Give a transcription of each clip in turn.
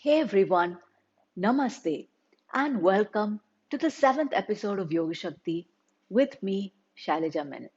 Hey everyone, Namaste, and welcome to the seventh episode of Yoga Shakti with me, Shailaja Menon.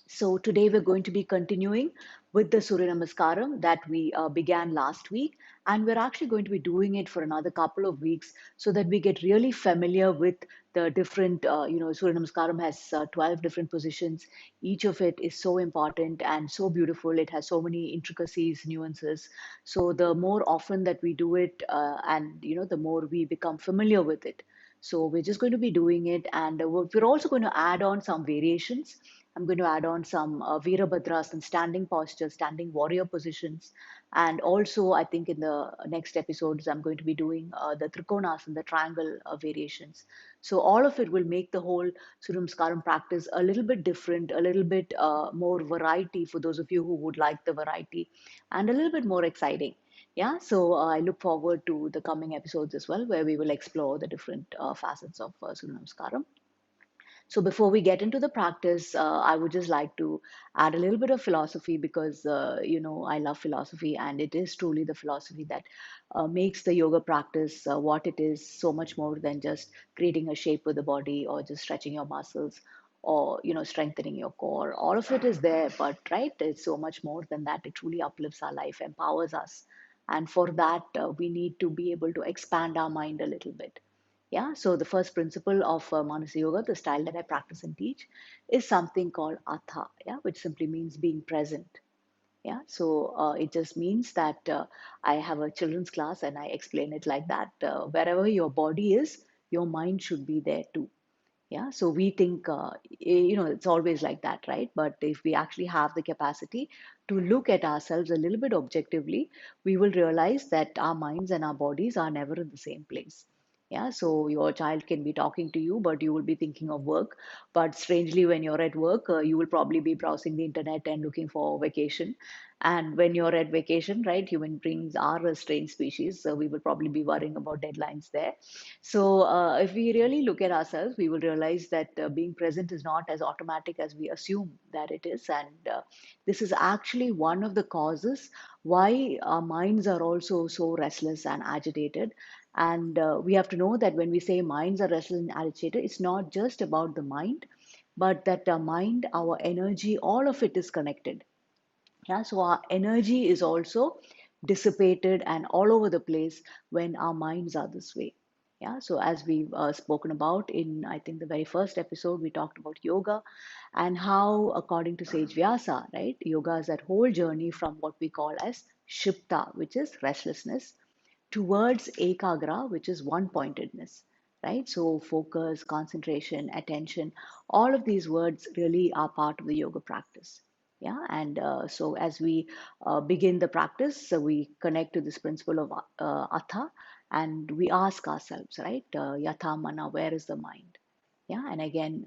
So today we're going to be continuing with the Surya Namaskaram that we began last week, and we're actually going to be doing it for another couple of weeks so that we get really familiar with the different, Surya Namaskaram has 12 different positions. Each of it is so important and so beautiful. It has so many intricacies, nuances. So the more often that we do it, the more we become familiar with it. So we're just going to be doing it, and we're also going to add on some variations. I'm going to add on some Veerabhadrasana standing posture, standing warrior positions. And also, I think in the next episodes, I'm going to be doing the Trikonasana, the triangle variations. So all of it will make the whole Surya Namaskaram practice a little bit different, a little bit more variety for those of you who would like the variety, and a little bit more exciting. Yeah, so I look forward to the coming episodes as well, where we will explore the different facets of Surya Namaskaram. So before we get into the practice, I would just like to add a little bit of philosophy because I love philosophy, and it is truly the philosophy that makes the yoga practice what it is, so much more than just creating a shape with the body or just stretching your muscles or strengthening your core. All of it is there, but right, it's so much more than that. It truly uplifts our life, empowers us, and for that we need to be able to expand our mind a little bit. Yeah, so the first principle of Manasa Yoga, the style that I practice and teach, is something called Atha, yeah, which simply means being present. Yeah, so it just means that I have a children's class and I explain it like that. Wherever your body is, your mind should be there too. Yeah, so we think, it's always like that, right? But if we actually have the capacity to look at ourselves a little bit objectively, we will realize that our minds and our bodies are never in the same place. Yeah, so your child can be talking to you, but you will be thinking of work. But strangely, when you're at work, you will probably be browsing the internet and looking for vacation. And when you're at vacation, right, human beings are a strange species. So we will probably be worrying about deadlines there. So, if we really look at ourselves, we will realize that being present is not as automatic as we assume that it is. And this is actually one of the causes why our minds are also so restless and agitated. And we have to know that when we say minds are restless and agitated, it's not just about the mind, but that our mind, our energy, all of it is connected. Yeah, so our energy is also dissipated and all over the place when our minds are this way. Yeah, so as we've spoken about in, I think, the very first episode, we talked about yoga and how, according to Sage Vyasa, right, yoga is that whole journey from what we call as shipta, which is restlessness, towards ekagra, which is one pointedness, right? So, focus, concentration, attention, all of these words really are part of the yoga practice. Yeah, and so as we begin the practice, so we connect to this principle of atha and we ask ourselves, right? Yatha mana, where is the mind? Yeah, and again,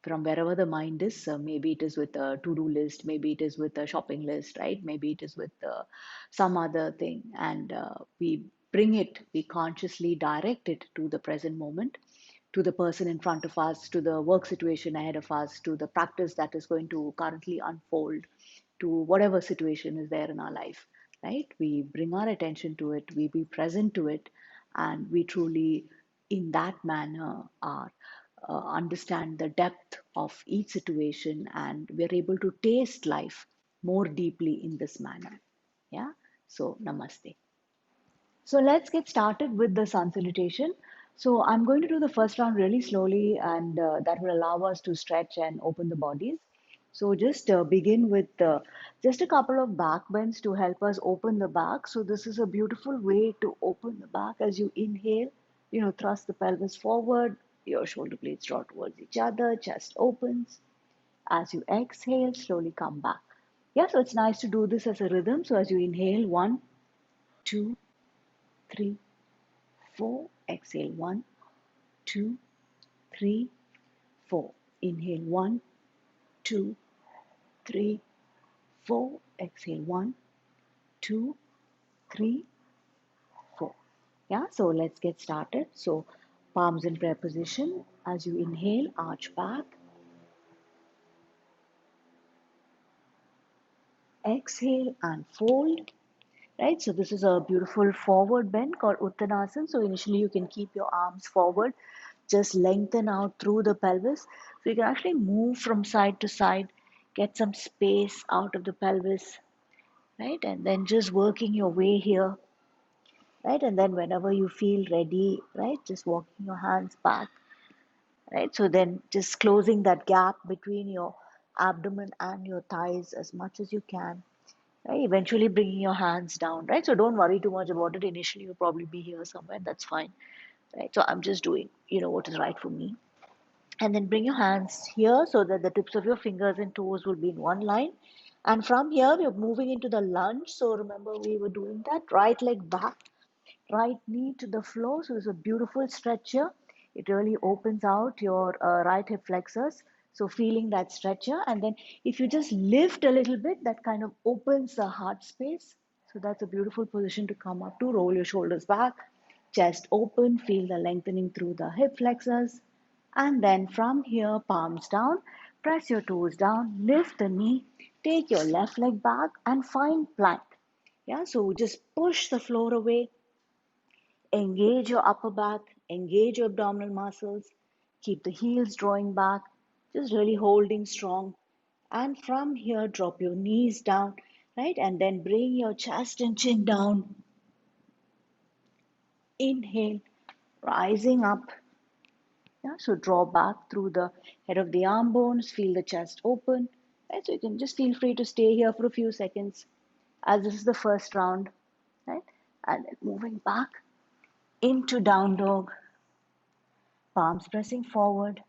from wherever the mind is, maybe it is with a to do list, maybe it is with a shopping list, right? Maybe it is with some other thing, and we bring it, we consciously direct it to the present moment, to the person in front of us, to the work situation ahead of us, to the practice that is going to currently unfold, to whatever situation is there in our life, right? We bring our attention to it, we be present to it, and we truly, in that manner, are understand the depth of each situation, and we're able to taste life more deeply in this manner. Yeah, so namaste. So let's get started with the sun salutation. So I'm going to do the first round really slowly, and that will allow us to stretch and open the bodies. So just begin with just a couple of back bends to help us open the back. So this is a beautiful way to open the back as you inhale. Thrust the pelvis forward, your shoulder blades draw towards each other, chest opens. As you exhale, slowly come back. Yeah, so it's nice to do this as a rhythm. So as you inhale, 1, 2, 3, 4. Exhale, 1, 2, 3, 4. Inhale, 1, 2, 3, 4. Exhale, 1, 2, 3, 4. Yeah, so let's get started. So palms in prayer position. As you inhale, arch back. Exhale and fold. right? So this is a beautiful forward bend called Uttanasana. So initially you can keep your arms forward, just lengthen out through the pelvis. So you can actually move from side to side, get some space out of the pelvis, right? And then just working your way here, right? And then whenever you feel ready, right, just walking your hands back, right? So then just closing that gap between your abdomen and your thighs as much as you can, right? Eventually bringing your hands down, right? So don't worry too much about it. Initially, you'll probably be here somewhere. That's fine, right? So I'm just doing, what is right for me. And then bring your hands here so that the tips of your fingers and toes will be in one line. And from here, we're moving into the lunge. So remember, we were doing that right leg back, right knee to the floor. So it's a beautiful stretch here. It really opens out your right hip flexors. So feeling that stretch here. And then if you just lift a little bit, that kind of opens the heart space. So that's a beautiful position to come up to. Roll your shoulders back, chest open, feel the lengthening through the hip flexors. And then from here, palms down, press your toes down, lift the knee, take your left leg back and find plank. Yeah, so just push the floor away, engage your upper back, engage your abdominal muscles, keep the heels drawing back, just really holding strong. And from here, drop your knees down, right? And then bring your chest and chin down. Inhale, rising up. Yeah, so draw back through the head of the arm bones, feel the chest open. Right? So you can just feel free to stay here for a few seconds as this is the first round, right? And then moving back into down dog, palms pressing forward,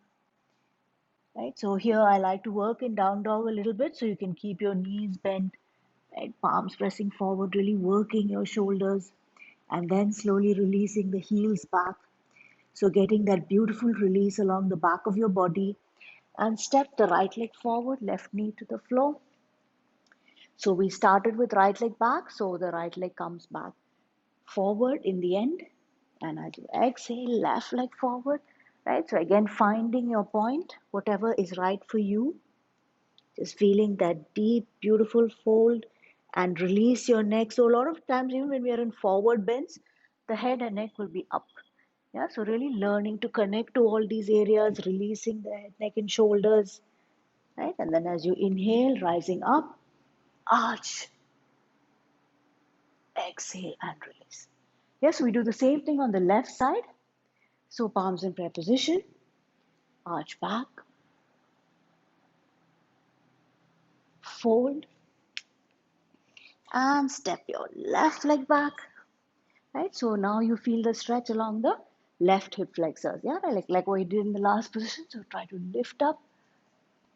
right? So here I like to work in down dog a little bit so you can keep your knees bent, right? Palms pressing forward, really working your shoulders, and then slowly releasing the heels back. So getting that beautiful release along the back of your body, and step the right leg forward, left knee to the floor. So we started with right leg back, so the right leg comes back forward in the end. And as you exhale, left leg forward, right? So again, finding your point, whatever is right for you. Just feeling that deep, beautiful fold and release your neck. So a lot of times, even when we are in forward bends, the head and neck will be up. Yeah, so really learning to connect to all these areas, releasing the head, neck, and shoulders, right? And then as you inhale, rising up, arch, exhale, and release. Yes, we do the same thing on the left side. So palms in prayer position, arch back, fold, and step your left leg back, right? So now you feel the stretch along the left hip flexors, yeah, like what you did in the last position. So try to lift up,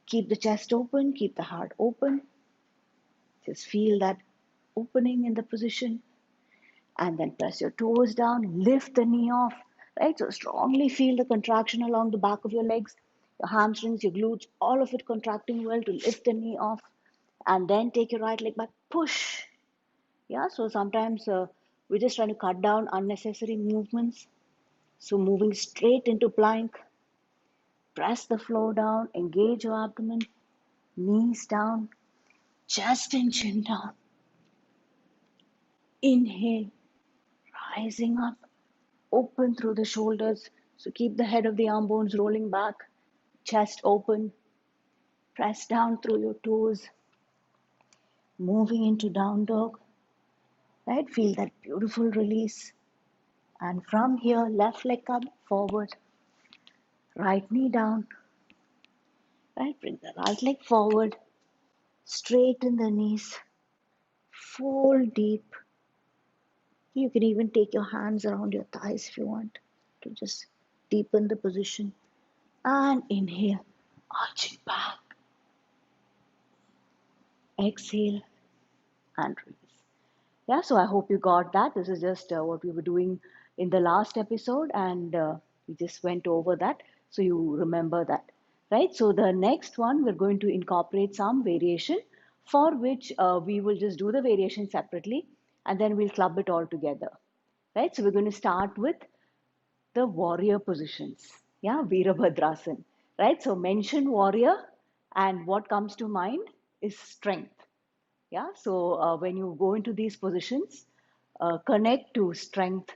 keep the chest open, keep the heart open. Just feel that opening in the position, and then press your toes down, lift the knee off, right? So strongly feel the contraction along the back of your legs, your hamstrings, your glutes, all of it contracting well to lift the knee off, and then take your right leg back, push. Yeah, so sometimes we're just trying to cut down unnecessary movements. So moving straight into plank, press the floor down, engage your abdomen, knees down, chest and chin down. Inhale, rising up, open through the shoulders. So keep the head of the arm bones rolling back, chest open, press down through your toes, moving into down dog, right? Feel that beautiful release. And from here, left leg come forward, right knee down, right? Bring the right leg forward, straighten the knees, fold deep. You can even take your hands around your thighs if you want to just deepen the position. And inhale, arching back. Exhale and release. Yeah, so I hope you got that. This is just what we were doing in the last episode, and we just went over that. So you remember that, right? So the next one, we're going to incorporate some variation for which we will just do the variation separately and then we'll club it all together, right? So we're going to start with the warrior positions. Yeah, Veerabhadrasana, right? So mention warrior, and what comes to mind is strength. Yeah, so when you go into these positions, connect to strength.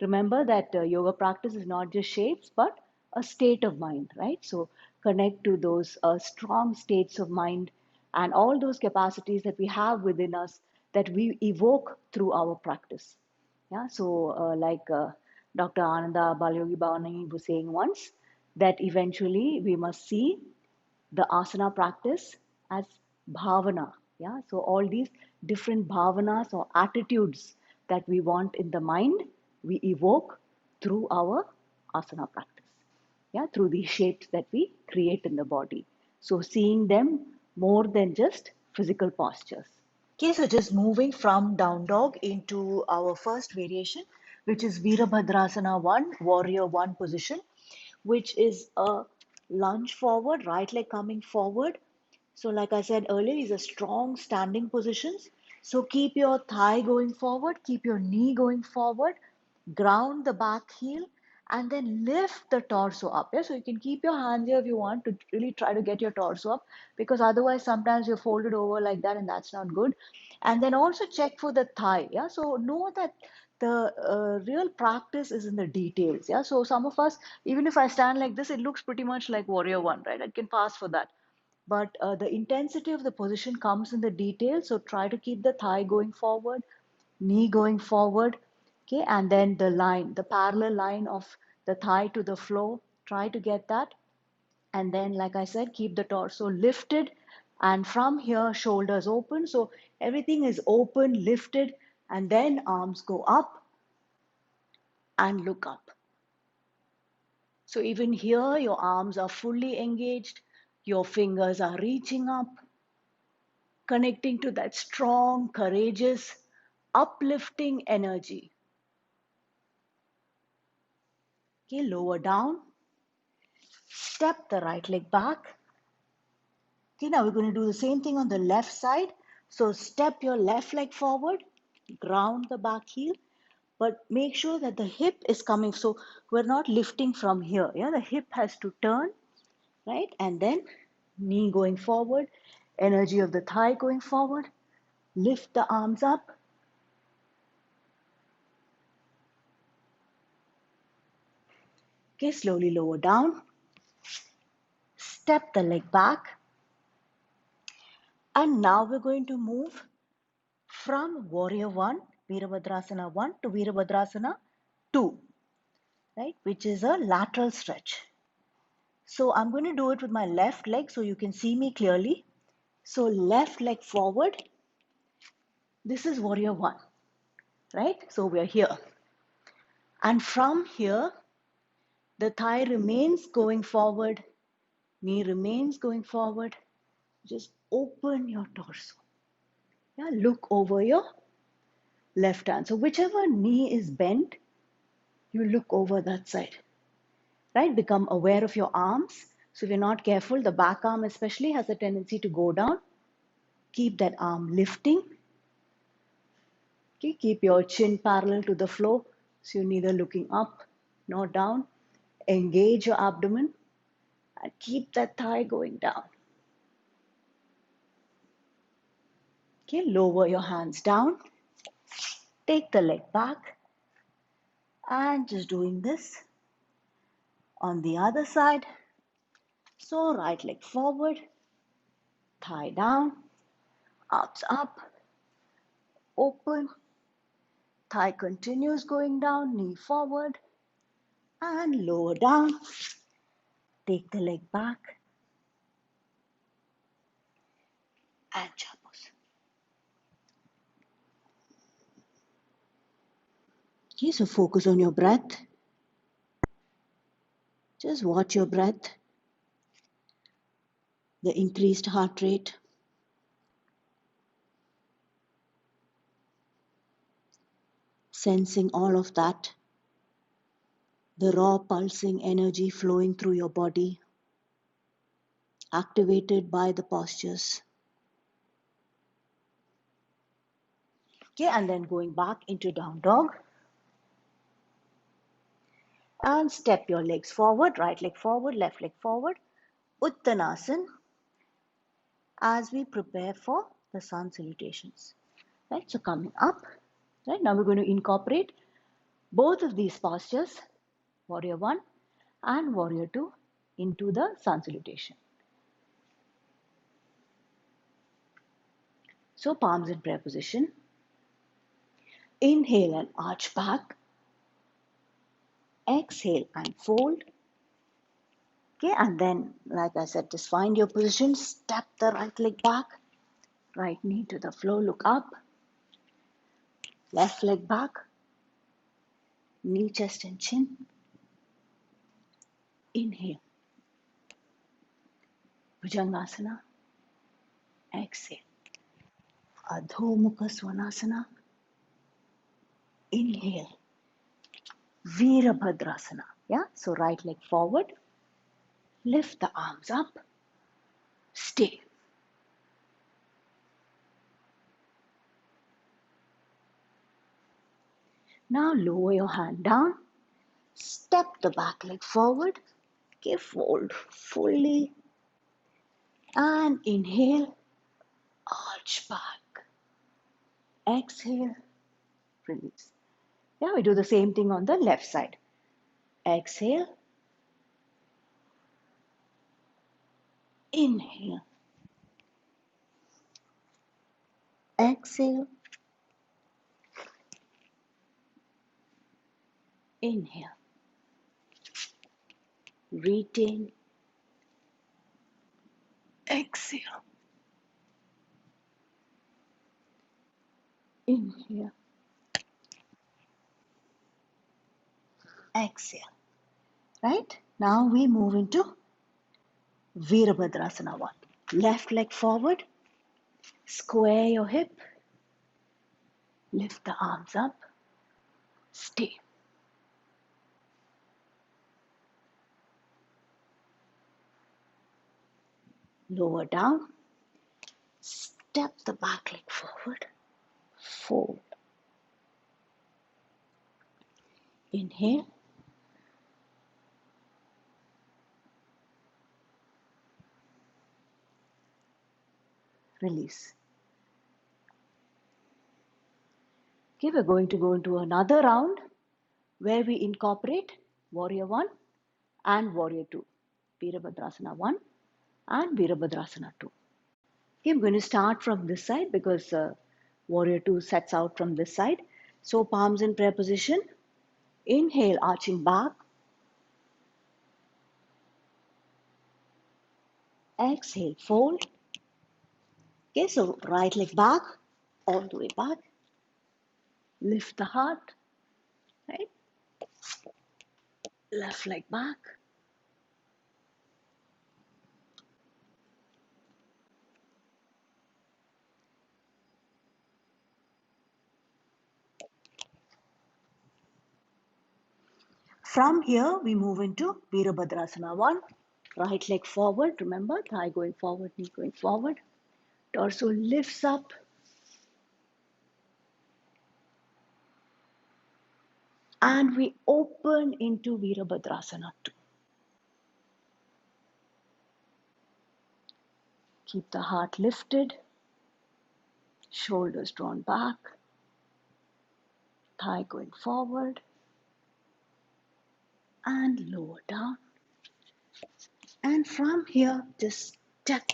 Remember that yoga practice is not just shapes, but a state of mind, right? So connect to those strong states of mind and all those capacities that we have within us that we evoke through our practice. Yeah, so like Dr. Ananda Balyogi Bhavani was saying once, that eventually we must see the asana practice as bhavana. Yeah, so all these different bhavanas or attitudes that we want in the mind, we evoke through our asana practice. Yeah, through these shapes that we create in the body. So seeing them more than just physical postures. Okay, so just moving from down dog into our first variation, which is Veerabhadrasana 1, warrior 1 position, which is a lunge forward, right leg coming forward. So, like I said earlier, these are strong standing positions. So, keep your thigh going forward, keep your knee going forward, ground the back heel, and then lift the torso up. Yeah, so you can keep your hands here if you want to really try to get your torso up, because otherwise sometimes you're folded over like that and that's not good. And then also check for the thigh. Yeah, so know that the real practice is in the details. Yeah, so some of us, even if I stand like this, it looks pretty much like warrior one, right? I can pass for that, but the intensity of the position comes in the details. So try to keep the thigh going forward, knee going forward, okay, and then the line, the parallel line of the thigh to the floor, try to get that. And then, like I said, keep the torso lifted, and from here shoulders open, so everything is open, lifted, and then arms go up and look up. So even here your arms are fully engaged, your fingers are reaching up, connecting to that strong, courageous, uplifting energy. Okay, lower down, step the right leg back. Okay, now we're going to do the same thing on the left side. So step your left leg forward, ground the back heel, but make sure that the hip is coming. So we're not lifting from here. Yeah, the hip has to turn, right? And then knee going forward, energy of the thigh going forward, lift the arms up. Okay, slowly lower down, step the leg back, and now we're going to move from warrior 1, Veerabhadrasana 1 to Veerabhadrasana 2, right, which is a lateral stretch. So I'm going to do it with my left leg so you can see me clearly. So left leg forward. This is warrior 1, right? So we're here. And from here, the thigh remains going forward, knee remains going forward. Just open your torso. Yeah, look over your left hand. So whichever knee is bent, you look over that side, right? Become aware of your arms. So if you're not careful, the back arm especially has a tendency to go down. Keep that arm lifting. Okay, keep your chin parallel to the floor. So you're neither looking up nor down. Engage your abdomen and keep that thigh going down. Okay, lower your hands down. Take the leg back and just doing this on the other side. So right leg forward, thigh down, arms up, open, thigh continues going down, knee forward and lower down. Take the leg back and chapos. Okay, so focus on your breath. Just watch your breath, the increased heart rate. Sensing all of that, the raw pulsing energy flowing through your body, activated by the postures. Okay, and then going back into down dog. And step your legs forward, right leg forward, left leg forward. Uttanasana as we prepare for the sun salutations. Right, so coming up, right, now we're going to incorporate both of these postures, warrior 1 and warrior 2, into the sun salutation. So palms in prayer position. Inhale and arch back. Exhale and fold. Okay, and then, like I said, just find your position. Step the right leg back. Right knee to the floor, look up. Left leg back. Knee, chest and chin. Inhale. Bhujangasana. Exhale. Adho Mukha Svanasana. Inhale. Veerabhadrasana. Yeah, so right leg forward. Lift the arms up. Stay. Now lower your hand down. Step the back leg forward. Okay, fold fully. And inhale. Arch back. Exhale. Release. Yeah, we do the same thing on the left side. Exhale. Inhale. Exhale. Inhale. Retain. Exhale. Inhale. Exhale. Right? Now we move into Veerabhadrasana 1. Left leg forward. Square your hip. Lift the arms up. Stay. Lower down. Step the back leg forward. Fold. Inhale. Release. Okay, we're going to go into another round where we incorporate Warrior 1 and Warrior 2. Veerabhadrasana 1 and Veerabhadrasana 2. Okay, I'm going to start from this side because Warrior 2 sets out from this side. So palms in prayer position. Inhale, arching back. Exhale, fold. Okay, so right leg back, all the way back. Lift the heart, right? Left leg back. From here, we move into Veerabhadrasana 1. Right leg forward, remember, thigh going forward, knee going forward. Torso lifts up. And we open into Veerabhadrasana 2. Keep the heart lifted. Shoulders drawn back. Thigh going forward. And lower down. And from here, just step,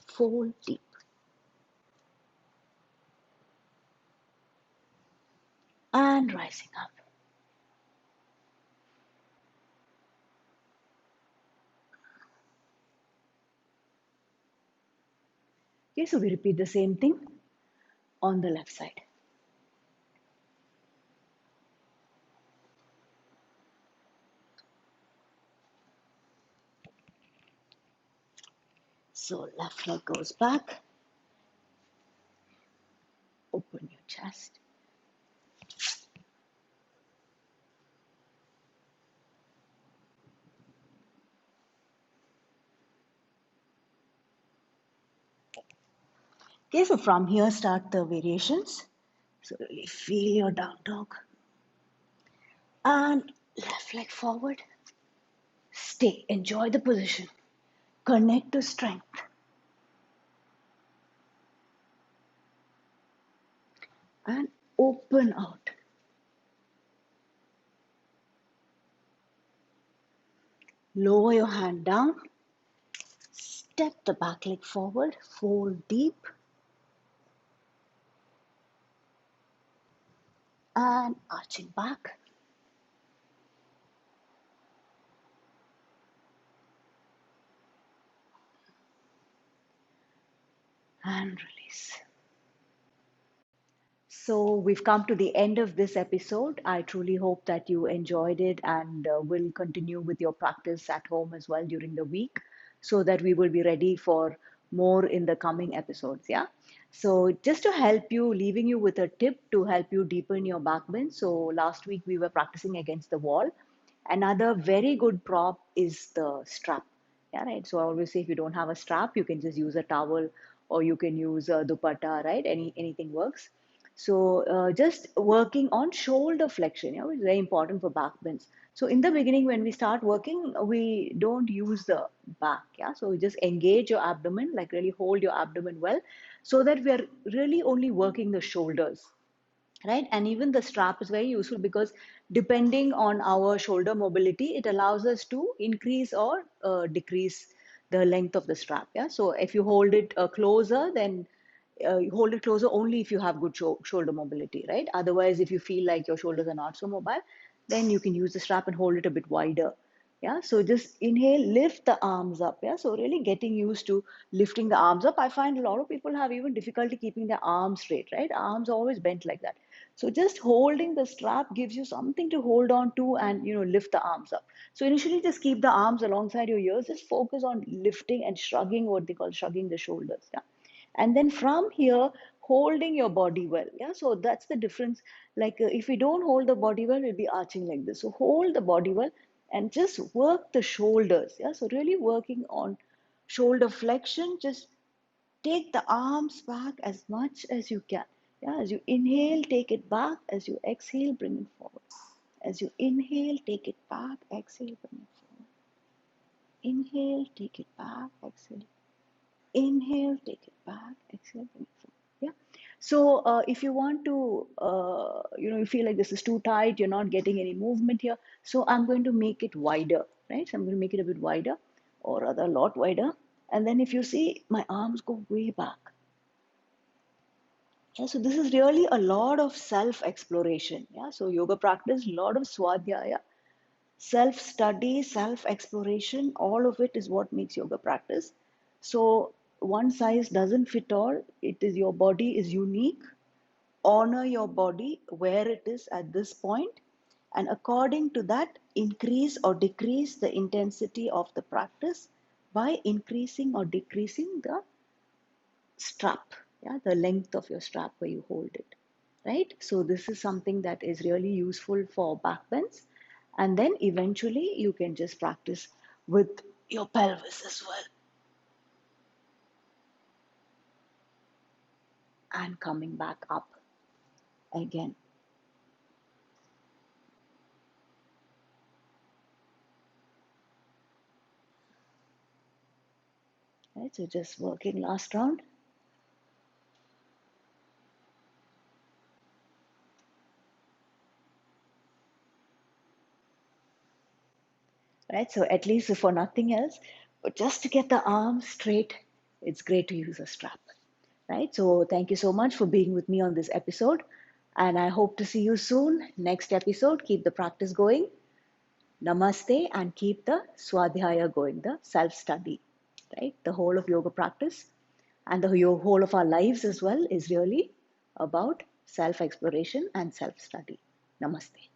fold deep. And rising up. Okay, so we repeat the same thing on the left side. So left leg goes back. Open your chest. Okay, so from here start the variations. So really feel your down dog. And left leg forward. Stay, enjoy the position. Connect to strength. and open out. Lower your hand down, step the back leg forward, fold deep, and arching back. And release. So we've come to the end of this episode. I truly hope that you enjoyed it and will continue with your practice at home as well during the week so that we will be ready for more in the coming episodes. Yeah. So just to help you, leaving you with a tip to help you deepen your back bend. So last week we were practicing against the wall. Another very good prop is the strap. Yeah, right. So I always say if you don't have a strap, you can just use a towel or you can use a dupatta, right? Anything works. So just working on shoulder flexion, which is very important for back bends. So in the beginning, when we start working, we don't use the back. Yeah. So just engage your abdomen, like really hold your abdomen well, so that we are really only working the shoulders, right? And even the strap is very useful because depending on our shoulder mobility, it allows us to increase or decrease the length of the strap. Yeah. So if you hold it closer, then you hold it closer only if you have good shoulder mobility, right? Otherwise, if you feel like your shoulders are not so mobile, then you can use the strap and hold it a bit wider. Yeah, so just inhale, lift the arms up. Yeah, so really getting used to lifting the arms up. I find a lot of people have even difficulty keeping their arms straight, right? Arms are always bent like that. So just holding the strap gives you something to hold on to and lift the arms up. So initially just keep the arms alongside your ears, just focus on lifting and shrugging, what they call shrugging the shoulders. Yeah. And then from here, holding your body well. Yeah, so that's the difference. Like if we don't hold the body well, we'll be arching like this. So hold the body well and just work the shoulders. Yeah, so really working on shoulder flexion. Just take the arms back as much as you can. Yeah, as you inhale, take it back. As you exhale, bring it forward. As you inhale, take it back. Exhale, bring it forward. Inhale, take it back. Exhale. Inhale, take it back. Exhale, bring it forward. Yeah. So if you want to, you feel like this is too tight, you're not getting any movement here. So I'm going to make it wider, right? So I'm going to make it a bit wider, or rather a lot wider. And then if you see, my arms go way back. Yeah, so this is really a lot of self-exploration. Yeah, so yoga practice, a lot of swadhyaya, self-study, self-exploration, all of it is what makes yoga practice. So one size doesn't fit all. It is your body is unique. Honor your body where it is at this point, and according to that, increase or decrease the intensity of the practice by increasing or decreasing the strap, yeah, the length of your strap where you hold it, right? So this is something that is really useful for back bends. And then eventually you can just practice with your pelvis as well. And coming back up again. Right, so just working last round. Right, so at least for nothing else, but just to get the arms straight, it's great to use a strap. Right, so thank you so much for being with me on this episode, and I hope to see you soon. Next episode, keep the practice going. Namaste, and keep the swadhyaya going, the self-study, right? The whole of yoga practice and the whole of our lives as well is really about self-exploration and self-study. Namaste.